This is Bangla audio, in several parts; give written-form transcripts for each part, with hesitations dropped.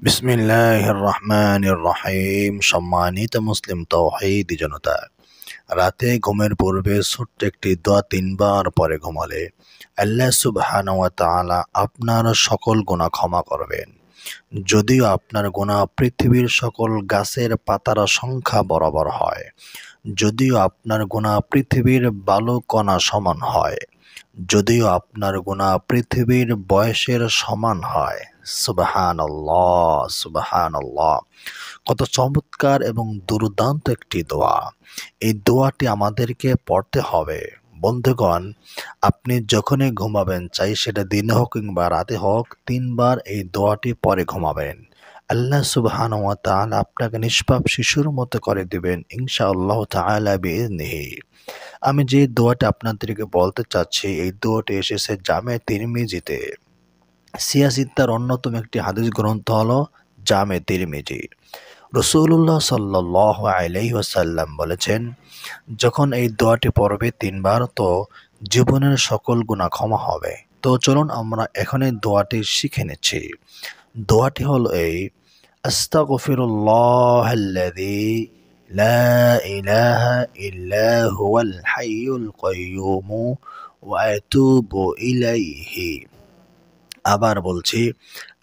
বিসমিল্লাহির রহমানির রহিম। সম্মানিত মুসলিম তাওহীদি জনতা, রাতে ঘুমের পূর্বে ছোট্ট একটি দোয়া 3 বার পরে ঘুমালে আল্লাহ সুবহানাহু ওয়া তাআলা আপনার সকল গুনাহ ক্ষমা করবেন। যদিও আপনার গুনাহ পৃথিবীর সকল গাছের পাতার সংখ্যা বরাবর হয়, যদিও আপনার গুনাহ পৃথিবীর বালু কণা সমান হয়, যদিও আপনার গুনাহ পৃথিবীর বয়সের সমান হয়। সুবহানাল্লাহ, সুবহানাল্লাহ। কত চমৎকার এবং দুর্দান্ত একটি দোয়া! এই দোয়াটি আমাদেরকে পড়তে হবে। বন্ধুগণ, আপনি যখনই ঘুমাবেন, চাই সেটা দিনে হোক কিংবা রাতে হোক, 3 বার এই দোয়াটি পরে ঘুমাবেন। আল্লাহ সুবহানাহু ওয়া তাআলা আপনাকে নিষ্পাপ শিশুর মতো করে দিবেন ইনশাআল্লাহ তাআলা বিইذনিহি। আমি যে দোয়াটা আপনাদেরকে বলতে চাচ্ছি, এই দোয়াটি এসেছে জামে তিরমিজিতে। সিয়াসিত্তার অন্যতম একটি হাদিস গ্রন্থ হলো জামে তিরমিজি। রাসূলুল্লাহ সাল্লাল্লাহু আলাইহি ওয়াসাল্লাম বলেছেন, যখন এই দোয়াটি পড়বে 3 বার, তো জীবনের সকল গুনাহ ক্ষমা হবে। তো চলুন আমরা এখন এই দোয়াটি শিখে নিচ্ছি। দোয়াটি হলো এই: আস্তাগফিরুল্লাহাল্লাযী লা ইলাহা ইল্লা হুয়াল হাইয়ুল কাইয়্যুম ওয়া আতুবু ইলাইহি। আবার বলছি,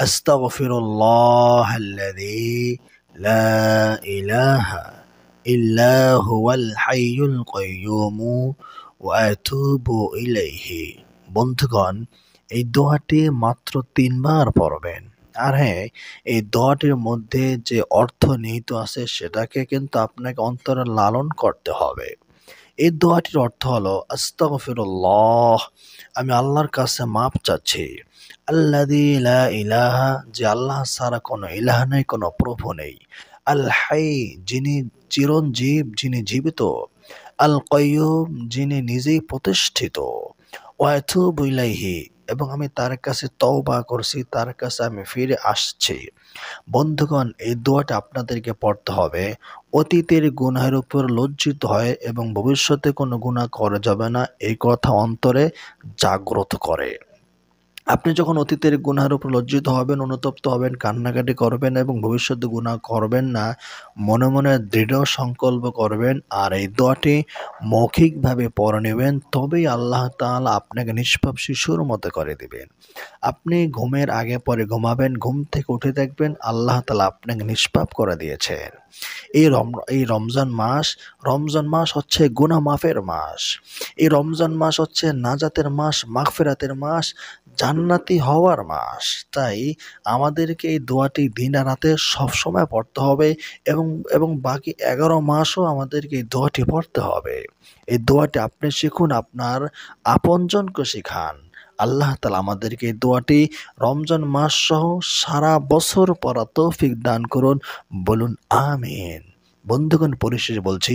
আস্তাগফিরুল্লাহাল্লাযী লা ইলাহা ইল্লা হুয়াল হাইয়ুল কাইয়্যুম ওয়া আতুবু ইলাইহি। বন্ধুগণ, এই দোয়াটি মাত্র 3 বার পড়বেন। আর হ্যাঁ, এই দোয়াটির মধ্যে যে অর্থ নিহিত আছে সেটাকে কিন্তু আপনাকে অন্তরে লালন করতে হবে। এই দোয়াটির অর্থ হলো আস্তাগফিরুল্লাহ, আমি আল্লাহর কাছে মাপ চাচ্ছি। আল্লাযী লা ইলাহা, যে আল্লাহ ছাড়া কোনো ইলাহ নেই, কোনো প্রভু নেই। আল হাই, যিনি চিরঞ্জীব, যিনি জীবিত। আল কাইয়্যুম, যিনি নিজেই প্রতিষ্ঠিত। ওয়া আতুবু ইলাইহি, এবং আমি তার কাছে তওবা করছি, তার কাছে আমি ফিরে আসছি। বন্ধুগণ, এই দোয়াটা আপনাদেরকে পড়তে হবে। অতীতের গুনাহের উপর লজ্জিত হয় এবং ভবিষ্যতে কোনো গুনাহ করা যাবে না, এই কথা অন্তরে জাগ্রত করে। আপনি যখন অতীতের গুনাহের উপর লজ্জিত হবেন, অনুতপ্ত হবেন, কান্নাকাটি করবেন এবং ভবিষ্যতে গুনাহ করবেন না, মনে মনে দৃঢ় সংকল্প করবেন আর এই দোয়াটি মৌখিকভাবে পড়ে নেবেন, তবেই আল্লাহ তাআলা আপনাকে নিষ্পাপ শিশুর মতো করে দিবেন। আপনি ঘুমের আগে পরে ঘুমাবেন, ঘুম থেকে উঠে দেখবেন আল্লাহ তাআলা আপনাকে নিষ্পাপ করে দিয়েছেন। এই রমজান মাস হচ্ছে গুনাহ মাফের মাস। এই রমজান মাস হচ্ছে নাজাতের মাস, মাগফিরাতের মাস, জান্নাতি হওয়ার মাস। তাই আমাদেরকে এই দোয়াটি দিন আর রাতে সবসময় পড়তে হবে এবং বাকি 11 মাসও আমাদেরকে এই দোয়াটি পড়তে হবে। এই দোয়াটি আপনি শিখুন, আপনার আপনজনকে শিখান। আল্লাহ তাআলা আমাদেরকে এই দোয়াটি রমজান মাস সহ সারা বছর পড়ার তৌফিক দান করুন, বলুন আমিন। বন্ধুগণ, পরিশেষে বলছি,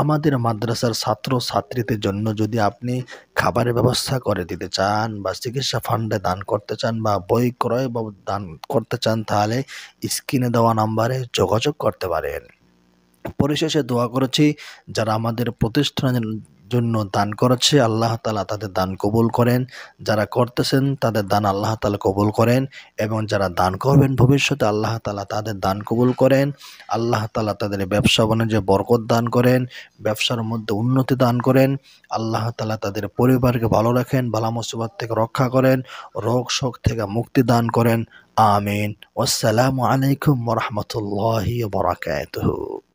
আমাদের মাদ্রাসার ছাত্র ছাত্রীদের জন্য যদি আপনি খাবারের ব্যবস্থা করে দিতে চান বা চিকিৎসা ফান্ডে দান করতে চান বা বই ক্রয় বা দান করতে চান, তাহলে স্ক্রিনে দেওয়া নাম্বারে যোগাযোগ করতে পারেন। পরিশেষে দোয়া করেছি, যারা আমাদের প্রতিষ্ঠানের জন্য দান করেছে আল্লাহ তাআলা তাদের দান কবুল করেন, যারা করতেছেন তাদের দান আল্লাহ তাআলা কবুল করেন, এবং যারা দান করবেন ভবিষ্যতে আল্লাহ তাআলা তাদের দান কবুল করেন। আল্লাহ তাআলা তাদের ব্যবসা বাণিজ্যে বরকত দান করেন, ব্যবসার মধ্যে উন্নতি দান করেন। আল্লাহ তাআলা তাদের পরিবারকে ভালো রাখেন, বালা মুসিবত থেকে রক্ষা করেন, রোগ শোক থেকে মুক্তি দান করেন। আমিন। আসসালামু আলাইকুম ওয়া রাহমাতুল্লাহি ওয়া বারাকাতুহু।